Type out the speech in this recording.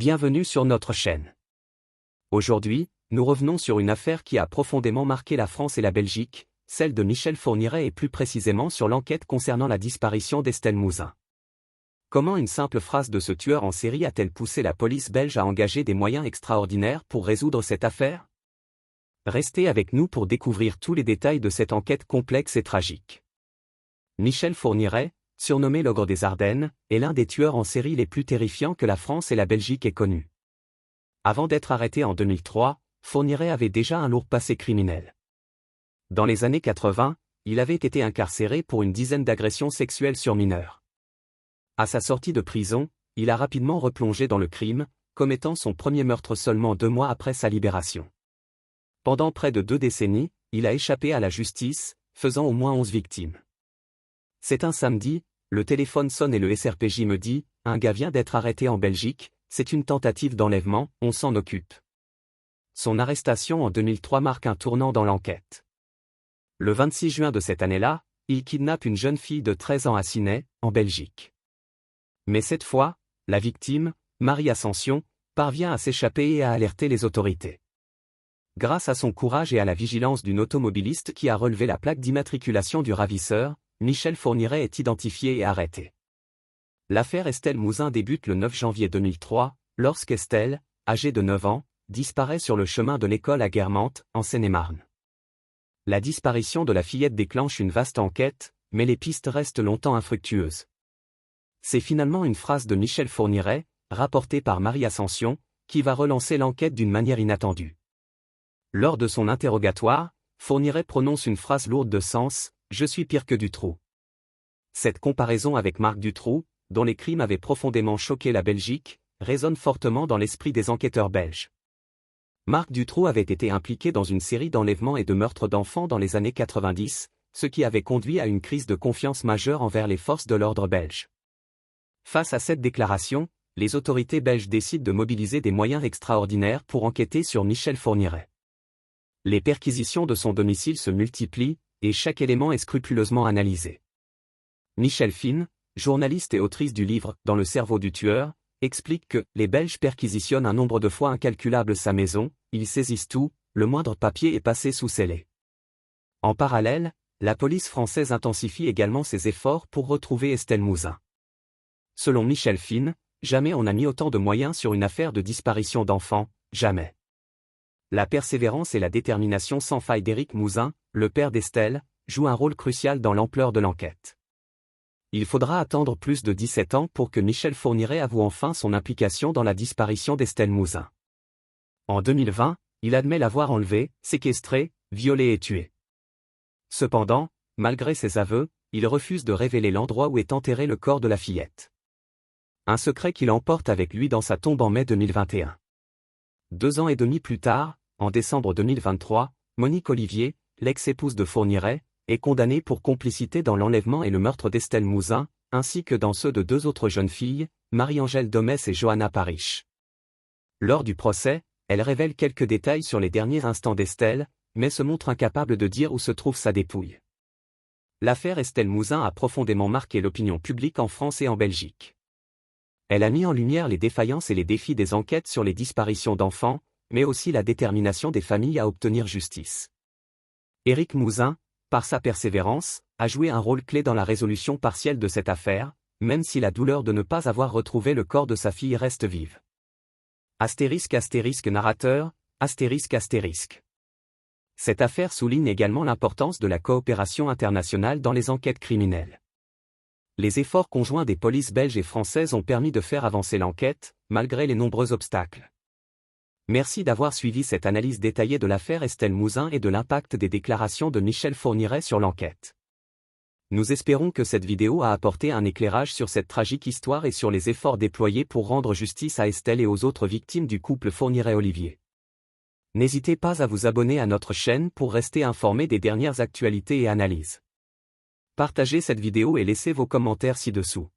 Bienvenue sur notre chaîne. Aujourd'hui, nous revenons sur une affaire qui a profondément marqué la France et la Belgique, celle de Michel Fourniret et plus précisément sur l'enquête concernant la disparition d'Estelle Mouzin. Comment une simple phrase de ce tueur en série a-t-elle poussé la police belge à engager des moyens extraordinaires pour résoudre cette affaire? Restez avec nous pour découvrir tous les détails de cette enquête complexe et tragique. Michel Fourniret, surnommé l'ogre des Ardennes, est l'un des tueurs en série les plus terrifiants que la France et la Belgique aient connus. Avant d'être arrêté en 2003, Fourniret avait déjà un lourd passé criminel. Dans les années 80, il avait été incarcéré pour une dizaine d'agressions sexuelles sur mineurs. À sa sortie de prison, il a rapidement replongé dans le crime, commettant son premier meurtre seulement 2 mois après sa libération. Pendant près de 2 décennies, il a échappé à la justice, faisant au moins 11 victimes. C'est un samedi, le téléphone sonne et le SRPJ me dit « Un gars vient d'être arrêté en Belgique, c'est une tentative d'enlèvement, on s'en occupe ». Son arrestation en 2003 marque un tournant dans l'enquête. Le 26 juin de cette année-là, il kidnappe une jeune fille de 13 ans à Ciney, en Belgique. Mais cette fois, la victime, Marie Ascension, parvient à s'échapper et à alerter les autorités. Grâce à son courage et à la vigilance d'une automobiliste qui a relevé la plaque d'immatriculation du ravisseur, Michel Fourniret est identifié et arrêté. L'affaire Estelle Mouzin débute le 9 janvier 2003, lorsqu'Estelle, âgée de 9 ans, disparaît sur le chemin de l'école à Guermantes, en Seine-et-Marne. La disparition de la fillette déclenche une vaste enquête, mais les pistes restent longtemps infructueuses. C'est finalement une phrase de Michel Fourniret, rapportée par Marie Ascension, qui va relancer l'enquête d'une manière inattendue. Lors de son interrogatoire, Fourniret prononce une phrase lourde de sens: « Je suis pire que Dutroux ». Cette comparaison avec Marc Dutroux, dont les crimes avaient profondément choqué la Belgique, résonne fortement dans l'esprit des enquêteurs belges. Marc Dutroux avait été impliqué dans une série d'enlèvements et de meurtres d'enfants dans les années 90, ce qui avait conduit à une crise de confiance majeure envers les forces de l'ordre belges. Face à cette déclaration, les autorités belges décident de mobiliser des moyens extraordinaires pour enquêter sur Michel Fourniret. Les perquisitions de son domicile se multiplient, et chaque élément est scrupuleusement analysé. Michel Fine, journaliste et autrice du livre « Dans le cerveau du tueur », explique que les Belges perquisitionnent un nombre de fois incalculable sa maison, ils saisissent tout, le moindre papier est passé sous scellé. En parallèle, la police française intensifie également ses efforts pour retrouver Estelle Mouzin. Selon Michel Fine, jamais on n'a mis autant de moyens sur une affaire de disparition d'enfants, jamais. La persévérance et la détermination sans faille d'Éric Mouzin, le père d'Estelle, jouent un rôle crucial dans l'ampleur de l'enquête. Il faudra attendre plus de 17 ans pour que Michel Fourniret avoue enfin son implication dans la disparition d'Estelle Mouzin. En 2020, il admet l'avoir enlevée, séquestrée, violée et tuée. Cependant, malgré ses aveux, il refuse de révéler l'endroit où est enterré le corps de la fillette. Un secret qu'il emporte avec lui dans sa tombe en mai 2021. 2 ans et demi plus tard, en décembre 2023, Monique Olivier, l'ex-épouse de Fourniret, est condamnée pour complicité dans l'enlèvement et le meurtre d'Estelle Mouzin, ainsi que dans ceux de 2 autres jeunes filles, Marie-Angèle Domès et Johanna Parish. Lors du procès, elle révèle quelques détails sur les derniers instants d'Estelle, mais se montre incapable de dire où se trouve sa dépouille. L'affaire Estelle Mouzin a profondément marqué l'opinion publique en France et en Belgique. Elle a mis en lumière les défaillances et les défis des enquêtes sur les disparitions d'enfants, mais aussi la détermination des familles à obtenir justice. Éric Mouzin, par sa persévérance, a joué un rôle clé dans la résolution partielle de cette affaire, même si la douleur de ne pas avoir retrouvé le corps de sa fille reste vive. Astérisque narrateur, astérisque. Cette affaire souligne également l'importance de la coopération internationale dans les enquêtes criminelles. Les efforts conjoints des polices belges et françaises ont permis de faire avancer l'enquête, malgré les nombreux obstacles. Merci d'avoir suivi cette analyse détaillée de l'affaire Estelle Mouzin et de l'impact des déclarations de Michel Fourniret sur l'enquête. Nous espérons que cette vidéo a apporté un éclairage sur cette tragique histoire et sur les efforts déployés pour rendre justice à Estelle et aux autres victimes du couple Fourniret-Olivier. N'hésitez pas à vous abonner à notre chaîne pour rester informé des dernières actualités et analyses. Partagez cette vidéo et laissez vos commentaires ci-dessous.